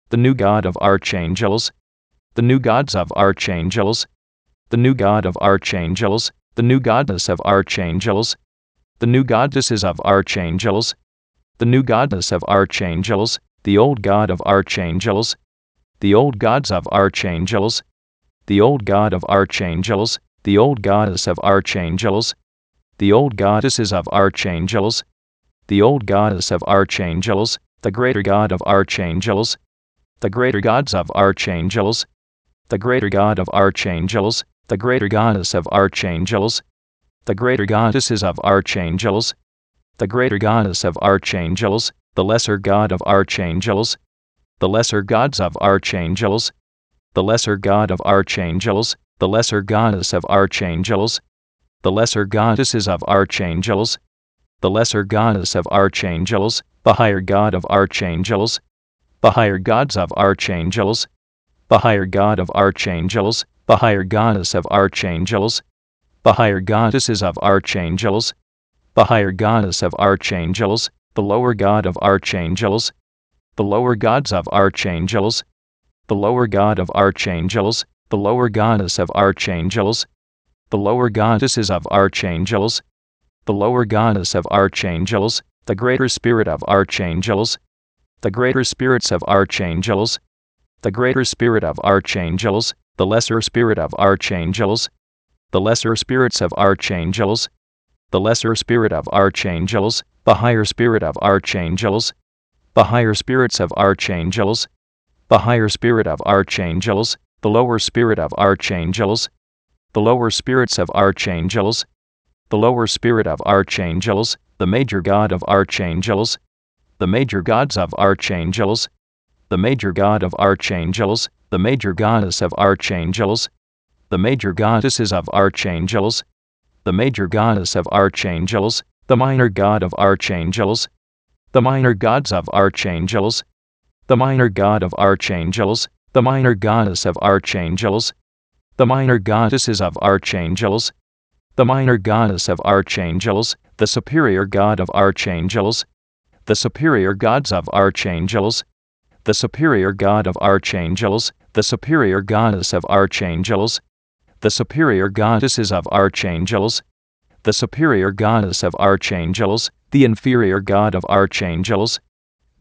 the new God of Archangels, the new gods of Archangels, the new God of Archangels, the new goddess of Archangels, the new goddesses of Archangels, the new goddess of Archangels, the old God of Archangels, the old gods of Archangels, the old God of Archangels, the old goddess of Archangels, the old goddesses of Archangels, the old goddess of Archangels, the greater God of Archangels, the greater gods of Archangels, the greater God of Archangels, the greater goddess of Archangels, the greater goddesses of Archangels, the greater goddess of Archangels, the lesser God of Archangels, the lesser gods of Archangels, the lesser God of Archangels, the lesser goddess of Archangels, the lesser goddesses of Archangels, the lesser goddess of Archangels, the higher God of Archangels, the higher gods of Archangels, the higher God of Archangels, the higher goddess of Archangels, the higher goddesses of Archangels, the higher goddess of Archangels, the lower God of Archangels, the lower gods of Archangels, the lower God of Archangels, the lower goddess of Archangels, the lower goddesses of Archangels, the lower goddess of Archangels, the greater spirit of Archangels, the greater spirits of Archangels, the greater spirit of Archangels, the lesser spirit of Archangels, the lesser spirits of Archangels, the lesser spirit of Archangels, the higher spirit of Archangels, the higher spirits of Archangels, the higher spirit of Archangels, the lower spirit of Archangels, the lower spirits of Archangels, the lower spirit of Archangels, the major God of Archangels, the major gods of Archangels, the major God of Archangels, the major goddess of Archangels, the major goddesses of Archangels, the major goddess of Archangels, the minor God of Archangels, the minor gods of Archangels, the minor God of Archangels, the minor goddess of Archangels, the minor goddesses of Archangels, the minor goddess of Archangels, the superior God of Archangels, the superior gods of Archangels, the superior God of Archangels, the superior goddess of Archangels, the superior goddesses of Archangels, the superior goddess of Archangels, the inferior God of Archangels,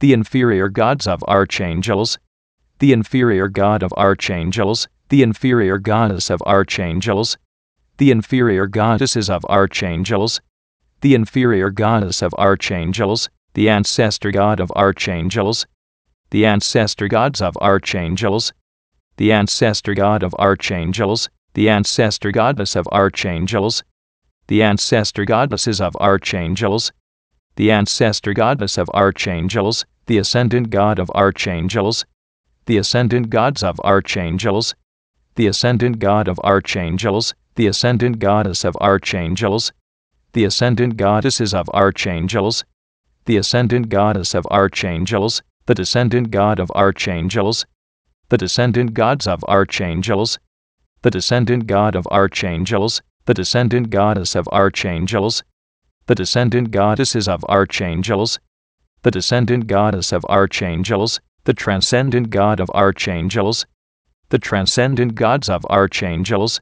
the inferior gods of Archangels, the inferior God of Archangels, the inferior goddess of Archangels, the inferior goddesses of Archangels, the inferior goddess of Archangels, the ancestor God of Archangels, the ancestor gods of Archangels, the ancestor God of Archangels, the ancestor goddess of Archangels, the ancestor goddesses of Archangels, the ancestor goddess of Archangels, the ascendant God of Archangels, the ascendant gods of Archangels, the ascendant God of Archangels, the ascendant goddess of Archangels, the ascendant goddesses of Archangels, the ascendant goddess of Archangels, the descendant God of Archangels, the descendant gods of Archangels, the descendant God of Archangels, the descendant goddess of Archangels, the descendant goddesses of Archangels, the descendant goddess of Archangels, the transcendent God of Archangels, the transcendent gods of Archangels,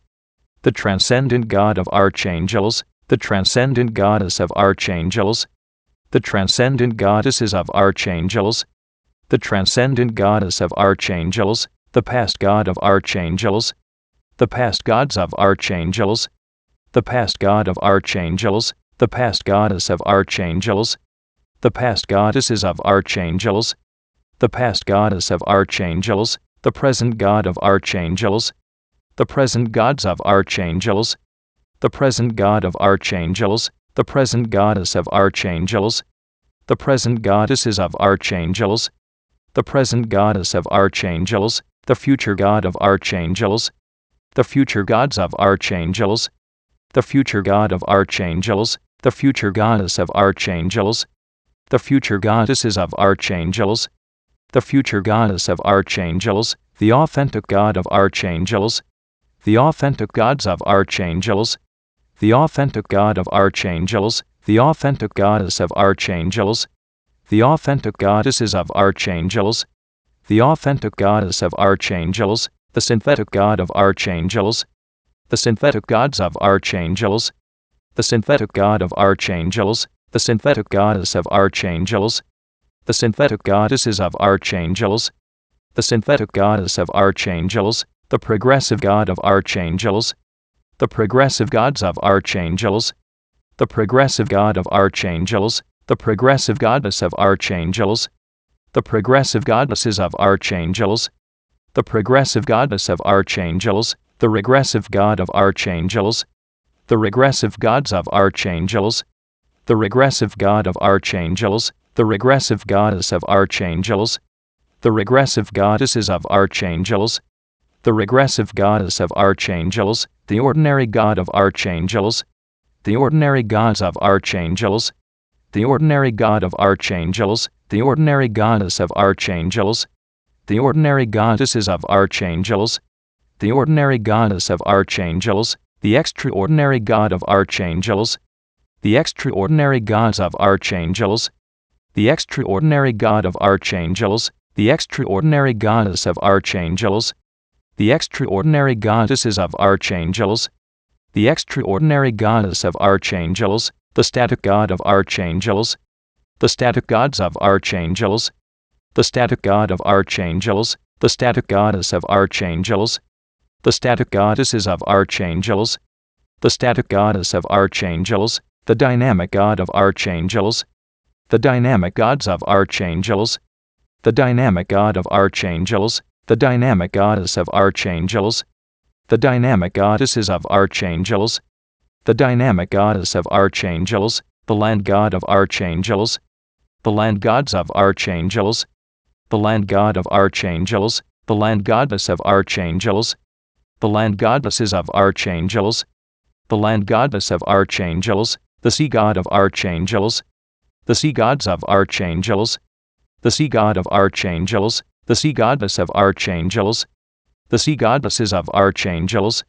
the transcendent God of Archangels, the transcendent goddess of Archangels, the transcendent goddesses of Archangels, the transcendent goddess of Archangels, the past God of Archangels, the past gods of Archangels, the past God of Archangels, the past goddess of Archangels, the past goddesses of Archangels, the past goddess of Archangels, the present God of Archangels, the present gods of Archangels, the present God of Archangels, the present goddess of Archangels, the present goddesses of Archangels, the present goddess of Archangels, the future God of Archangels, the future gods of Archangels, the future God of Archangels, the future goddess of Archangels, the future goddesses of Archangels, the future goddess of Archangels, the authentic God of Archangels, the authentic gods of Archangels, the authentic God of Archangels, the authentic goddess of Archangels, the authentic goddesses of Archangels, the authentic goddess of archangels, the synthetic god of archangels, the synthetic gods of archangels, the synthetic god of archangels, the synthetic goddess of archangels, the synthetic goddesses of archangels, the synthetic goddess of archangels, the progressive god of archangels, the progressive gods of archangels, the progressive god of archangels, the progressive goddess of archangels, the progressive goddesses of archangels, the progressive goddess of archangels, the regressive god of archangels, the regressive gods of archangels, the regressive god of archangels, the regressive goddess of archangels, the regressive goddesses of archangels, the regressive goddess of archangels, the ordinary god of archangels, the ordinary gods of archangels, the ordinary god of archangels, the ordinary goddess of archangels, the ordinary goddesses of archangels, the ordinary goddess of archangels, the extraordinary god of archangels, the extraordinary gods of archangels, the extraordinary god of archangels, the extraordinary goddess of archangels, the extraordinary goddesses of archangels, the extraordinary goddess of archangels, the static god of archangels, the static gods of archangels, the static god of archangels, the static goddess of archangels, the static goddesses of archangels, the static goddess of archangels, the dynamic god of archangels, the dynamic gods of archangels, the dynamic god of archangels, the dynamic goddess of archangels, the dynamic goddesses of archangels, the dynamic goddess of archangels, the land god of archangels, the land gods of archangels, the land god of archangels, the land goddess of archangels, the land goddesses of archangels, the land goddess of archangels, the sea god of archangels, the sea gods of archangels, the sea god of archangels, the sea goddess of archangels, the sea goddesses of archangels,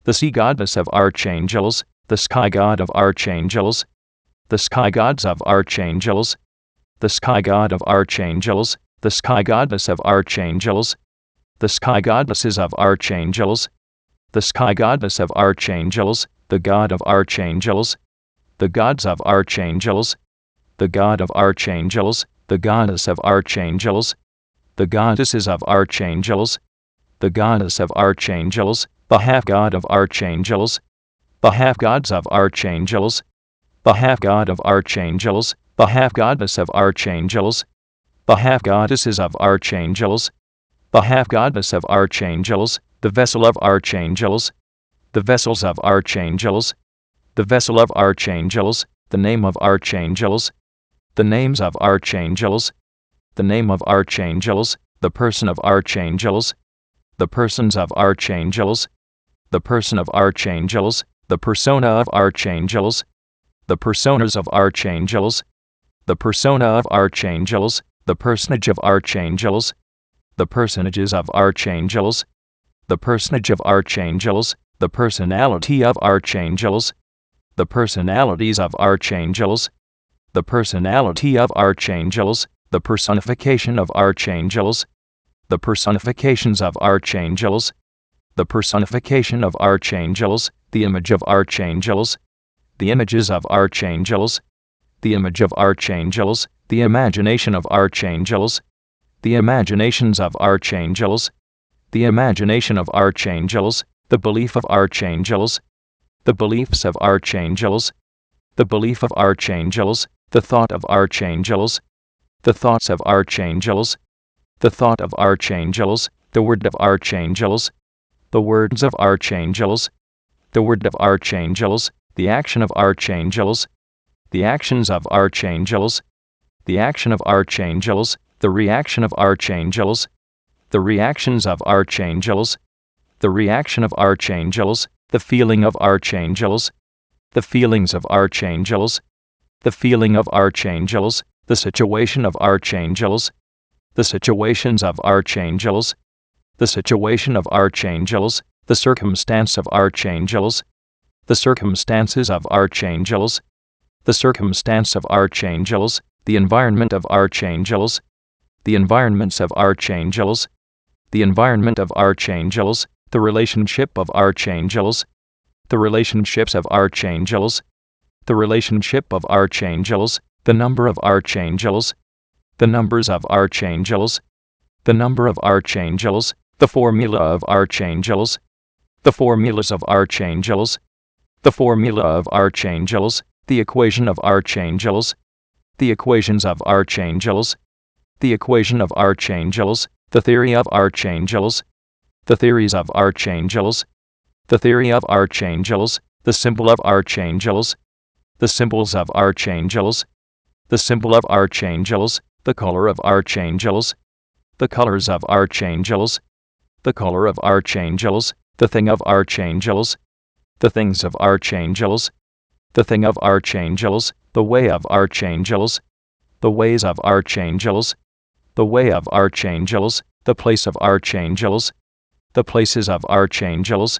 the sea goddess of archangels, the sky god of archangels, the sky gods of archangels, the sky god of archangels, the sky goddess of archangels, the sky goddesses of archangels, the sky goddess of archangels, the god of archangels, the gods of archangels, the god of archangels, the goddess of archangels, the goddesses of archangels, the goddess of archangels, the half god of archangels, the half gods of archangels, the half god of archangels, the half goddess of archangels, the half goddesses of archangels, the half goddess of archangels, the vessel of archangels, the vessels of archangels, the vessel of archangels, the name of archangels, the names of archangels, the name of archangels, the person of archangels, the persons of archangels, the person of archangels, the persona of archangels, the personas of archangels, the persona of archangels, the personage of archangels, the personages of archangels, the personage of archangels, the personality of archangels, the personalities of archangels, the personality of archangels, the personification of archangels, the personifications of archangels, the personification of archangels, the image of archangels, the images of archangels, the image of archangels, the imagination of archangels, the imaginations of archangels, the imagination of archangels, the belief of archangels, the beliefs of archangels, the belief of archangels, the thought of archangels, the thoughts of archangels, the thought of archangels, the word of archangels, the words of archangels, the word of archangels, the action of archangels, the actions of archangels, the action of archangels, the reaction of archangels, the reactions of archangels, the reaction of archangels, the feeling of archangels, the feelings of archangels, the feeling of archangels, the situation of archangels, the situations of archangels, the situation of archangels, the circumstance of archangels, the circumstances of archangels, the circumstance of archangels, the environment of archangels, the environments of archangels, the environment of archangels, the relationship of archangels, the relationships of archangels, the relationship of archangels, the number of archangels, the numbers of archangels, the number of archangels, the formula of archangels, the formulas of archangels, the formula of archangels, the equation of archangels, the equations of archangels, the equation of archangels, the theory of archangels, the theories of archangels, the theory of archangels, the symbol of archangels, the symbols of archangels, the symbol of archangels, the color of archangels, the colors of archangels, the color of archangels, the thing of archangels, the things of archangels, the thing of archangels, the way of archangels, the ways of archangels, the way of archangels, the place of archangels, the places of archangels,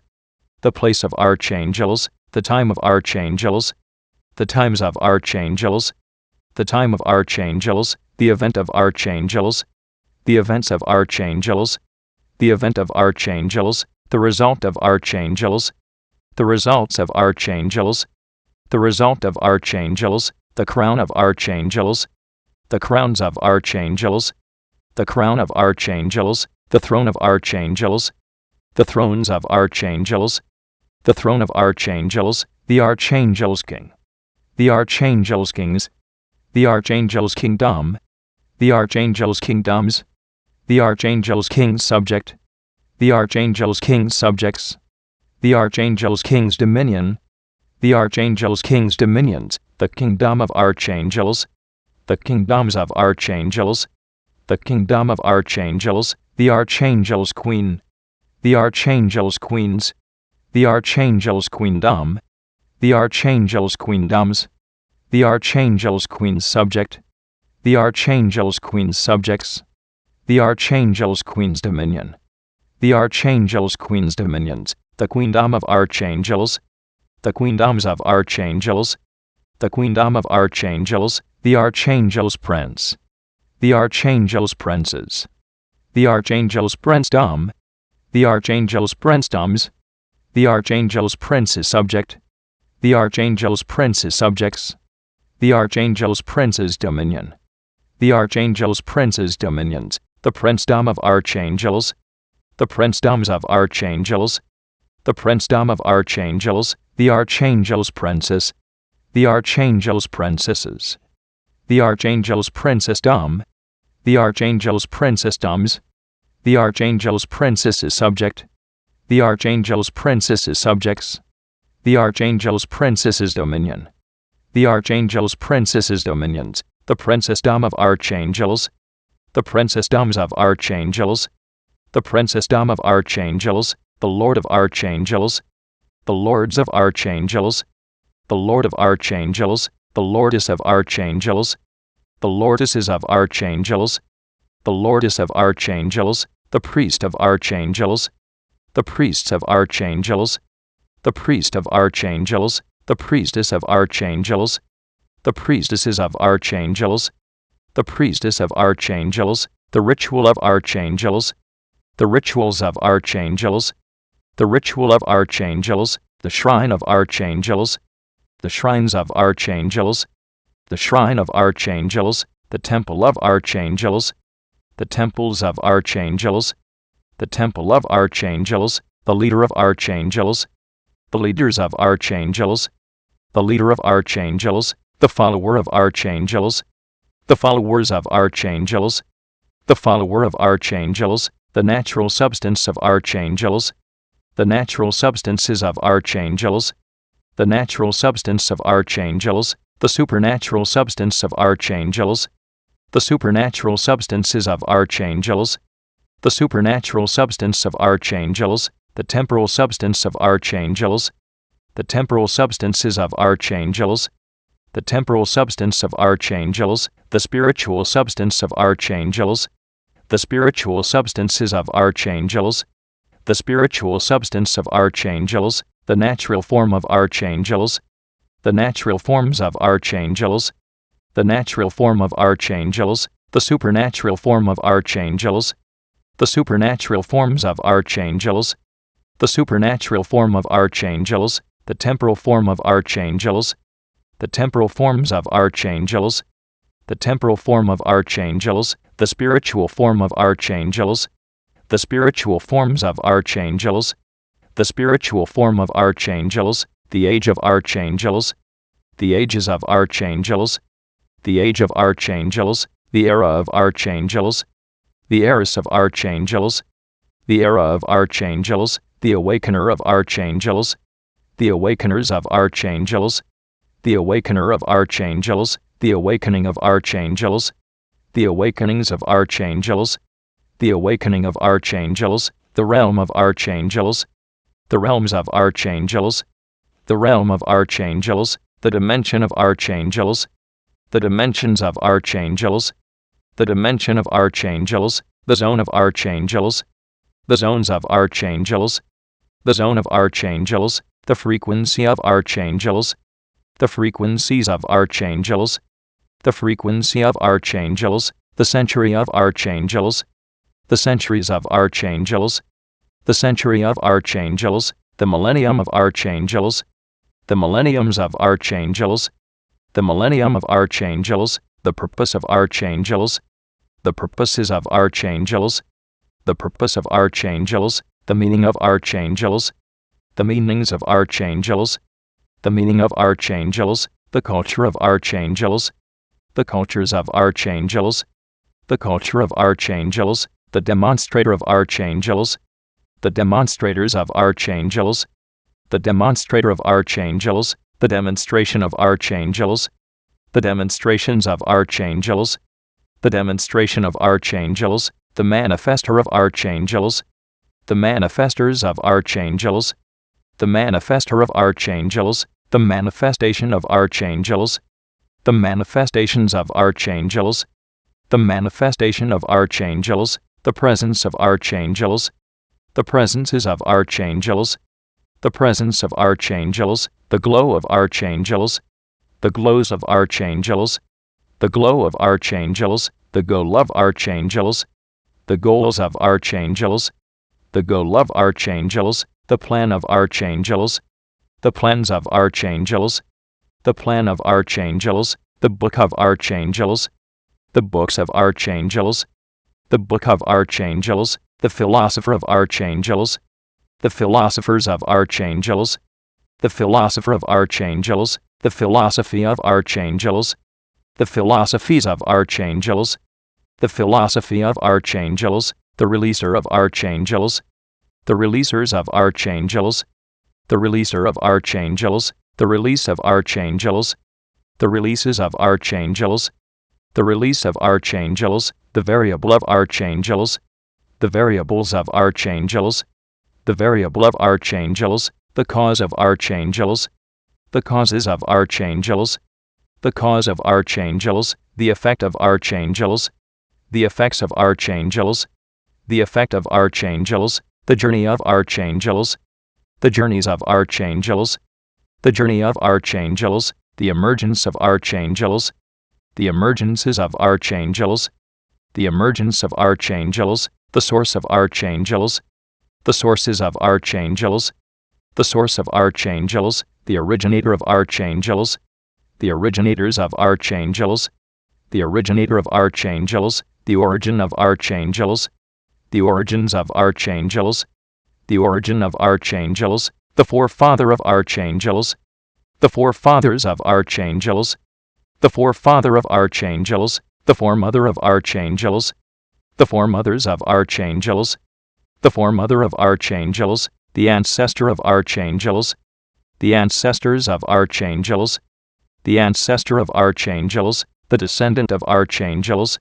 the place of archangels, the time of archangels, the times of archangels, the time of archangels, the event of archangels, the events of archangels, the event of archangels, the result of archangels, the results of archangels, the result of archangels, the crown of archangels, the crowns of archangels, the crown of archangels, the throne of archangels, the thrones of archangels, the throne of archangels, the archangels' king, the archangels' kings, the archangels' kingdom, the archangels' kingdoms, the archangels' king's subject, the archangels' king's subjects, the archangels' king's dominion, the archangels' king's dominions, the kingdom of archangels, the kingdoms of archangels, the kingdom of archangels, the archangels' queen, the archangels' queens, the archangels' queendom, the archangels' queendoms, the archangels' queen's subject, the archangels' queen's subjects, the archangels' queen's dominion, the archangels' queen's dominions, the queendom of archangels, the queendoms of archangels, the queendom of archangels, the archangels' prince, the archangels' princes, the archangels' princedom, the archangels' princedoms, the archangels' prince's subject, the archangels' prince's subjects, the archangels' prince's dominion, the archangels' prince's dominions, the princedom of archangels, the princedoms of archangels, the princedom of archangels, the archangels' princes, the archangels' princesses, the archangels' princessdom, the archangels' princessdoms, the archangels' princess's subject, the archangels' princess's subjects, the archangels' princess's dominion, the archangels' princess's dominions, the princessdom of archangels, the princessdoms of archangels, the princessdom of archangels, the lord of archangels, the lords of archangels, the lord of archangels, the lordess of archangels, the lordesses of archangels, the lordess of archangels, the priest of archangels, the priests of archangels, the priest of archangels, the priestess of archangels, the priestesses of archangels, the priestess of archangels, the ritual of archangels, the rituals of archangels, the ritual of archangels, the shrine of archangels, the shrines of archangels, the shrine of archangels, the temple of archangels, the temples of archangels, the temple of archangels, the leader of archangels, the leaders of archangels, the leader of archangels, the follower of archangels, the followers of archangels, the follower of archangels, the natural substance of archangels, the natural substances of archangels, the natural substance of archangels, the supernatural substance of archangels, the supernatural substances of archangels, the supernatural substance of archangels, the temporal substance of archangels, the temporal substances of archangels, the temporal substance of archangels, the spiritual substance of archangels, the spiritual substances of archangels, the spiritual substance of archangels, the natural form of archangels, the natural forms of archangels, the natural form of archangels, the supernatural form of archangels, the supernatural forms of archangels, the supernatural form of archangels, the temporal form of archangels, the temporal forms of archangels, the temporal form of archangels, the spiritual form of archangels, the spiritual forms of archangels, the spiritual form of archangels, the age of archangels, the ages of archangels, the age of archangels, the era of archangels, the eras of archangels, the era of archangels, the awakener of archangels, the awakeners of archangels, the awakener of archangels, the awakening of archangels, the awakenings of archangels, the awakening of archangels, the realm of archangels, the realms of archangels, the realm of archangels, the dimension of archangels, the dimensions of archangels, the dimension of archangels, the zone of archangels, the zones of archangels, the zone of archangels, the frequency of archangels, the frequencies of archangels, the frequency of archangels, the century of archangels, the centuries of archangels, the century of archangels, the millennium of archangels, the millenniums of archangels, the millennium of archangels, the purpose of archangels, the purposes of archangels, the purpose of archangels, the meaning of archangels, the meanings of archangels, the meaning of archangels, the culture of archangels, the cultures of archangels, the culture of archangels, the demonstrator of archangels, the demonstrators of archangels, the demonstrator of archangels, the demonstration of archangels, the demonstrations of archangels, the demonstration of archangels, the manifester of archangels, the manifestors of archangels, the manifester of archangels, the manifestation of archangels, the manifestations of archangels, the manifestation of archangels, the presence of archangels, the presences of archangels, the presence of archangels, the glow of archangels, the glows of archangels, the glow of archangels, the goal of archangels, the goals of archangels, the goal of archangels, the plan of archangels, the plans of archangels, the plan of archangels, the book of archangels, the books of archangels, the book of archangels, the philosopher of archangels, the philosophers of archangels, the philosopher of archangels, the philosophy of archangels, the philosophies of archangels, the philosophy of archangels, the releaser of archangels, the releasers of archangels, the releaser of archangels, the release of archangels, the releases of archangels, the release of archangels, the variable of archangels, the variables of archangels, the variable of archangels, the cause of archangels, the causes of archangels, the cause of archangels, the effect of archangels, the effects of archangels, the effect of archangels, the journey of archangels, the journeys of archangels, the journey of archangels, the emergence of archangels, the emergences of archangels, the emergence of archangels, the source of archangels, the sources of archangels, the source of archangels, the originator of archangels, the originators of archangels, the originator of archangels, the origin of archangels, the origins of archangels, the origin of archangels, the forefather of archangels, the forefathers of archangels, the forefather of archangels, the foremother of archangels, the foremothers of archangels, the foremother of archangels, the ancestor of archangels, the ancestors of archangels, the ancestor of archangels, the descendant of archangels,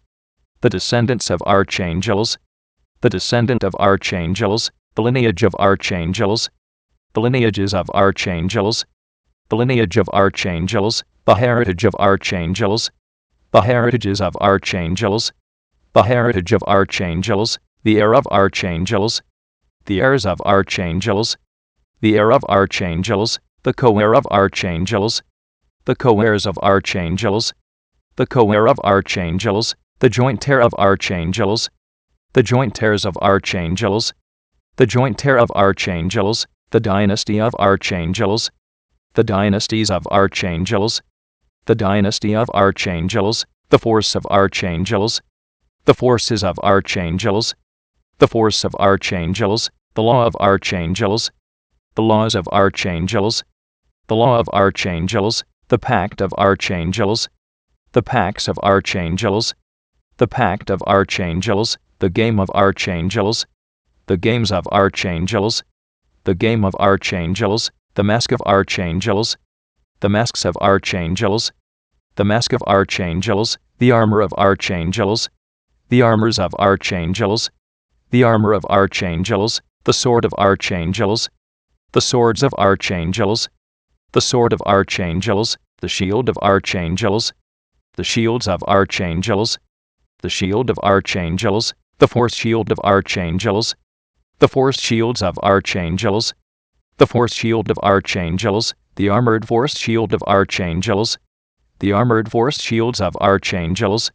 the descendants of archangels, the descendant of archangels, the lineage of archangels, the lineages of archangels, the lineage of archangels, the heritage of archangels, the heritages of archangels, the heritage of archangels, the heir of archangels, the heirs of archangels, the heir of archangels, the co-heir of archangels, the co-heirs of archangels, the co-heir of archangels, the joint terror of archangels, the joint terrors of archangels, the joint terror of archangels, the dynasty of archangels, the dynasties of archangels, the dynasty of archangels, the force of archangels, the forces of archangels, the force of archangels, the law of archangels, the laws of archangels, the law of archangels, the pact of archangels, the pacts of archangels, the pact of archangels, the game of archangels, the games of archangels, the game of archangels, the mask of archangels, the masks of archangels, the mask of archangels, the armor of archangels, the armors of archangels, the armor of archangels, the sword of archangels, the swords of archangels, the sword of archangels, the shield of archangels, the shields of archangels, the shield of archangels, the force shield of archangels, the force shields of archangels, the force shield of archangels, the armored force shield of archangels, the armored force shields of archangels,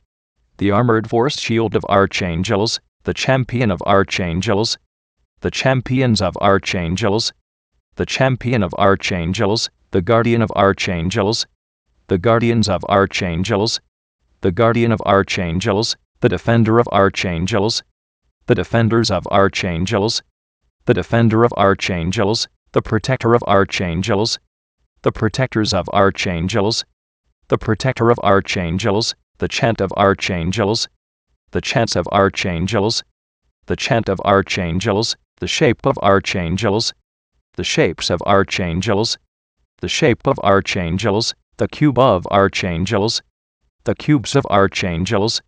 the armored force shield of archangels, the champion of archangels, the champions of archangels, the champion of archangels, the guardian of archangels, the guardians of archangels, the guardian of archangels, the defender of archangels, the defenders of archangels, the defender of archangels, the protector of archangels, the protectors of archangels, the protector of archangels, the chant of archangels, the chants of archangels, the chant of archangels, the shape of archangels, the shapes of archangels, the shape of archangels, the cube of archangels, the cubes of archangels,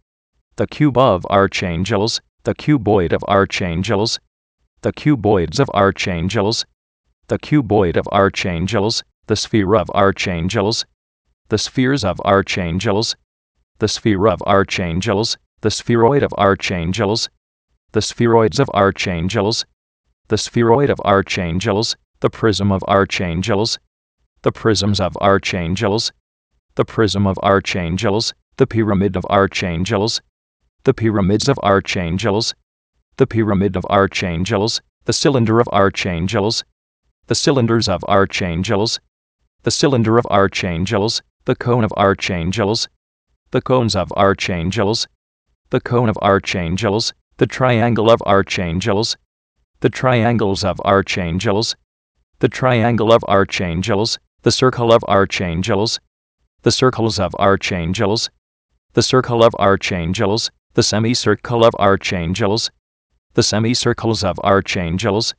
the cube of archangels, the cuboid of archangels, the cuboids of archangels, the cuboid of archangels, the sphere of archangels, the spheres of archangels, the sphere of archangels, the spheroid of archangels, the spheroids of archangels, the spheroid of archangels, the prism of archangels, the prisms of archangels, the prism of archangels, the pyramid of archangels, the pyramids of archangels, the pyramid of archangels, the cylinder of archangels, the cylinders of archangels, the cylinder of archangels, the cone of archangels, the cones of archangels, the cone of archangels, the triangle of archangels, the triangles of archangels, the triangle of archangels, the circle of archangels, the circles of archangels, the circle of archangels, the semicircle of archangels, the semicircles of archangels,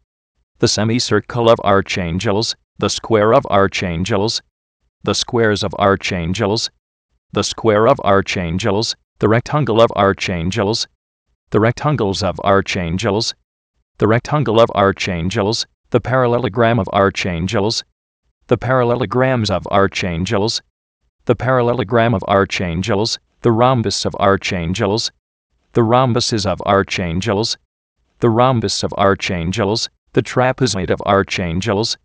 the semicircle of archangels, the square of archangels, the squares of archangels, the square of archangels, the rectangle of archangels, the rectangles of archangels, the rectangle of archangels, the parallelogram of archangels, the parallelograms of archangels, the parallelogram of archangels, the rhombus of archangels, the rhombuses of archangels, the rhombus of archangels, the trapezoid of archangels,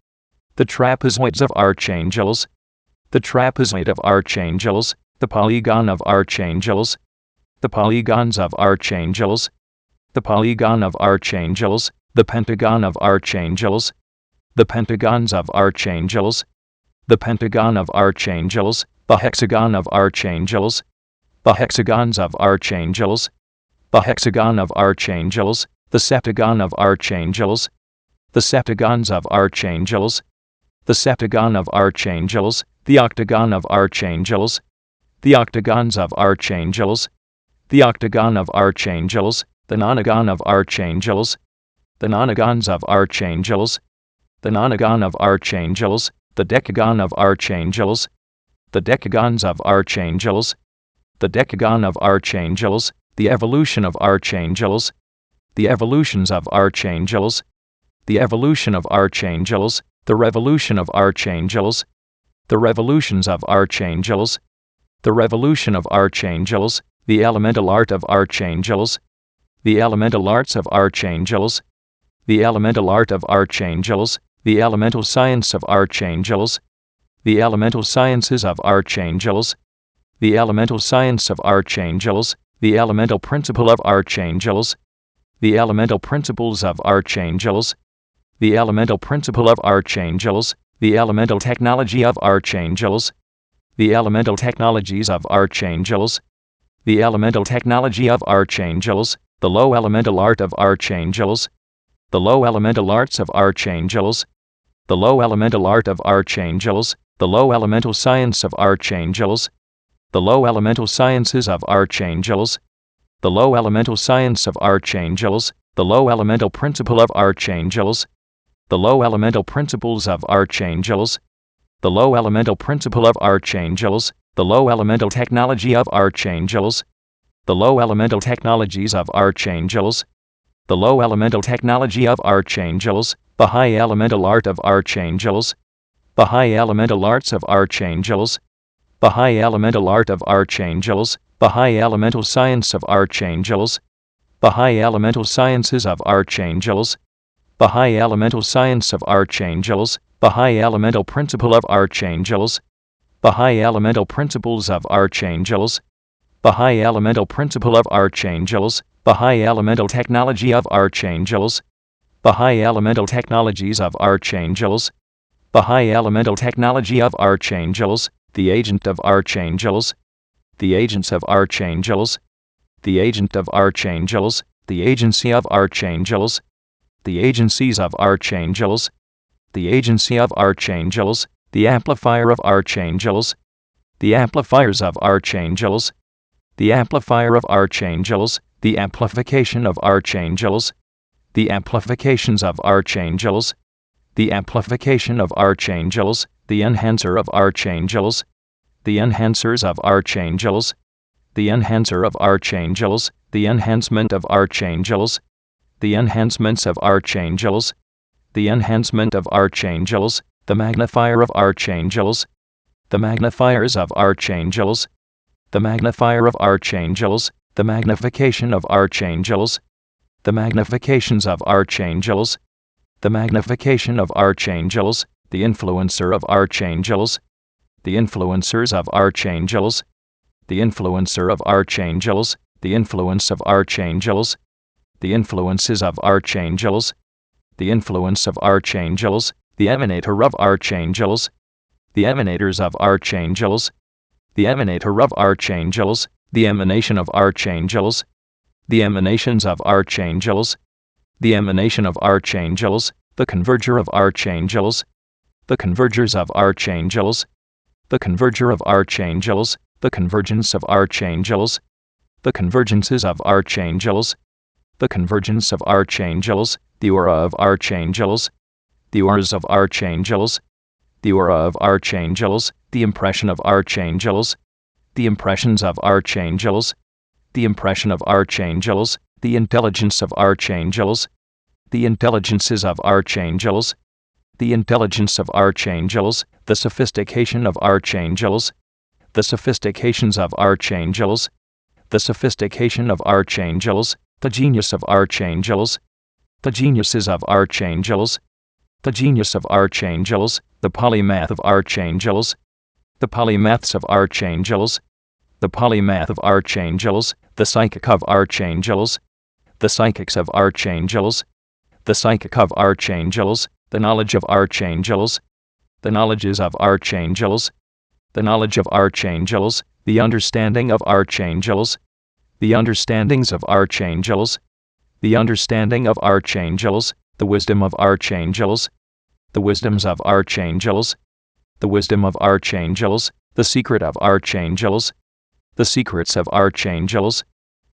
the trapezoids of archangels, the trapezoid of archangels, the polygon of archangels, the polygons of archangels, the polygon of archangels, the pentagon of archangels, the pentagons of archangels, the pentagon of archangels, the hexagon of archangels, the hexagons of archangels, the hexagon of archangels, the septagon of archangels, the septagons of archangels, the septagon of archangels, the octagon of archangels, the octagons of archangels, the octagon of archangels, the nonagon of archangels, the nonagons of archangels, the nonagon of archangels, the decagon of archangels, the decagons of archangels, the decagon of archangels, the evolution of archangels, the evolutions of archangels, the evolution of archangels, the revolution of archangels, the revolutions of archangels, the revolution of archangels, the elemental art of archangels, the elemental arts of archangels, the elemental art of archangels, the elemental science of archangels, the elemental sciences of archangels, the elemental science of archangels, the elemental principle of archangels, the elemental principles of archangels, the elemental principle of archangels, the elemental technology of archangels, the elemental technologies of archangels, the elemental technology of archangels, the low elemental art of archangels, the low elemental arts of archangels, the low elemental art of archangels, the low elemental science of archangels, the low elemental sciences of archangels, the low elemental science of archangels, the low elemental principle of archangels, the low elemental principles of archangels, the low elemental principle of archangels, the low elemental technology of archangels, the low elemental technologies of archangels, the low elemental technology of archangels, the high elemental art of archangels, the high elemental arts of archangels, the high elemental art of archangels, the high elemental science of archangels, the high elemental sciences of archangels, the high elemental science of archangels, the high elemental principle of archangels, the high elemental principles of archangels, the high elemental principle of archangels, the high elemental technology of archangels, the high elemental technologies of archangels, the high elemental technology of archangels, the agent of archangels, the agents of archangels, the agent of archangels, the agency of archangels, the agencies of archangels, the agency of archangels, the amplifier of archangels, the amplifiers of archangels, the amplifier of archangels, the amplification of archangels, the amplifications of archangels, the amplification of archangels, the enhancer of archangels, the enhancers of archangels, the enhancer of archangels, the enhancement of archangels, the enhancements of archangels, the enhancement of archangels, the magnifier of archangels, the magnifiers of archangels, the magnifier of archangels, the magnification of archangels, the magnifications of archangels, the magnification of archangels, the influencer of archangels, the influencers of archangels, the influencer of archangels, the influence of archangels, the influences of archangels, the influence of archangels, the emanator of archangels, the emanators of archangels, the emanator of archangels, the emanation of archangels, the emanations of archangels, the emanation of archangels, the converger of archangels, the convergers of archangels, the converger of archangels, the convergence of archangels, the convergences of archangels, the convergence of archangels, the aura of archangels, the auras of archangels, the aura of archangels, the impression of archangels, the impressions of archangels, the impression of archangels, the intelligence of archangels, the intelligences of archangels, the intelligence of archangels, the sophistication of archangels, the sophistications of archangels, the sophistication of archangels, the genius of archangels, the geniuses of archangels, the genius of archangels, the polymath of archangels, the polymaths of archangels, the polymath of archangels, the psychic of archangels, the psychics of archangels, the psychic of archangels, the knowledge of archangels, the knowledges of archangels, the knowledge of archangels, the understanding of archangels, the understandings of archangels, the understanding of archangels, the wisdom of archangels, the wisdoms of archangels, the wisdom of archangels, the secret of archangels, the secrets of archangels,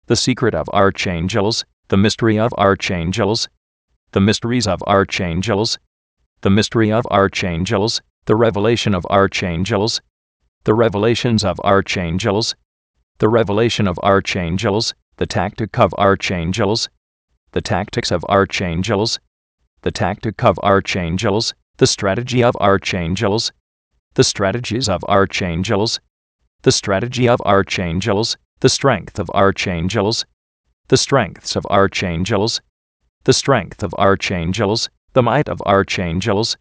the secret of archangels, the mystery of archangels, the mysteries of archangels, the mystery of archangels, the revelation of archangels, the revelations of archangels, the revelation of archangels, the tactic of archangels, the tactics of archangels, the tactic of archangels, the strategy of archangels, the strategies of archangels, the strategy of archangels, the strength of archangels, the strengths of archangels, the strength of archangels, the might of archangels,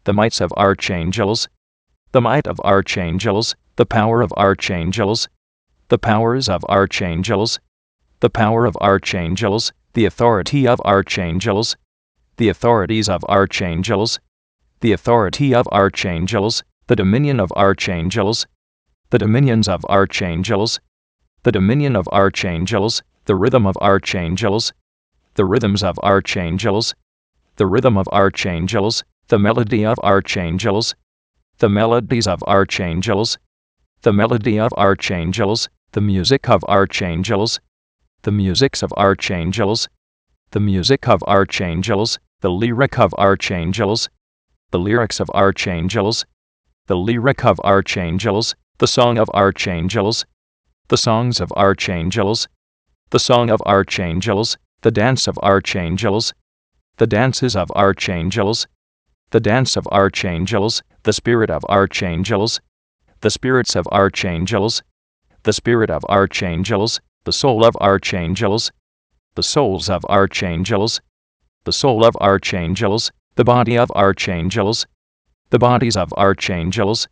the mights of archangels, the might of archangels, the power of archangels, the powers of archangels, the power of archangels, the authority of archangels, the authorities of archangels, the authority of archangels, the dominion of archangels, the dominions of archangels, the dominion of archangels, the rhythm of archangels, the rhythms of archangels, the rhythm of archangels, the melody of archangels, the melodies of archangels, the melody of archangels, the music of archangels, the musics of archangels, the music of archangels, the lyric of archangels, the lyrics of archangels, the lyric of archangels, the song of archangels, the songs of archangels, the song of archangels, the dance of archangels, the dances of archangels, the dance of archangels, the spirit of archangels, the spirits of archangels, the spirit of archangels, the soul of archangels, the souls of archangels, the soul of archangels, the body of archangels, the bodies of archangels,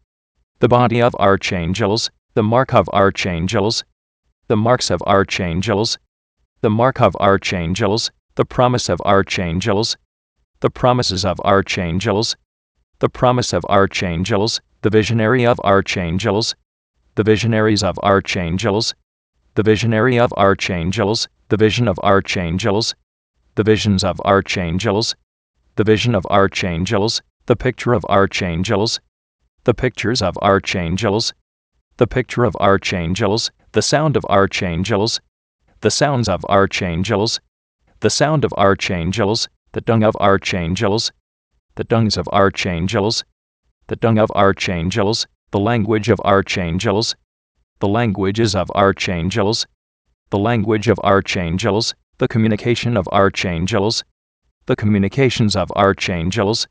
the body of archangels, the mark of archangels, the marks of archangels, the mark of archangels, the promise of archangels, the promises of archangels, the promise of archangels, the visionary of archangels, the visionaries of archangels, the visionary of archangels, the vision of archangels, the visions of archangels, the vision of archangels, the picture of archangels, the pictures of archangels, the picture of archangels, the sound of archangels, the sounds of archangels, the sound of archangels, the dung of archangels, the dungs of archangels, the dung of archangels, the language of archangels, the languages of archangels, the language of archangels, the communication of archangels, the communications of archangels,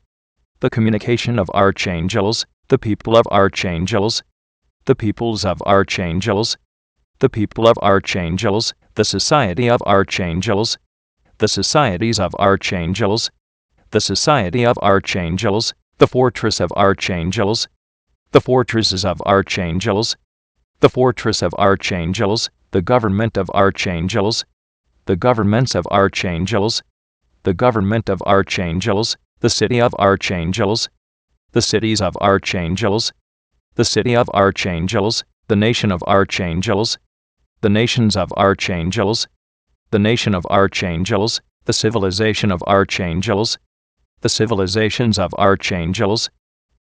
the communication of archangels, the people of archangels, the peoples of archangels, the people of archangels, the society of archangels, the societies of archangels, the society of archangels, the fortress of archangels, the fortresses of archangels, the fortress of archangels, the government of archangels, the governments of archangels, the government of archangels, the city of archangels, the cities of archangels, the city of archangels, the nation of archangels, the nations of archangels, the nation of archangels, the civilization of archangels, the civilizations of archangels,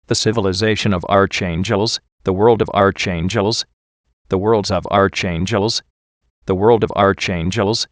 the civilization of archangels, the world of archangels, the worlds of archangels, the world of archangels,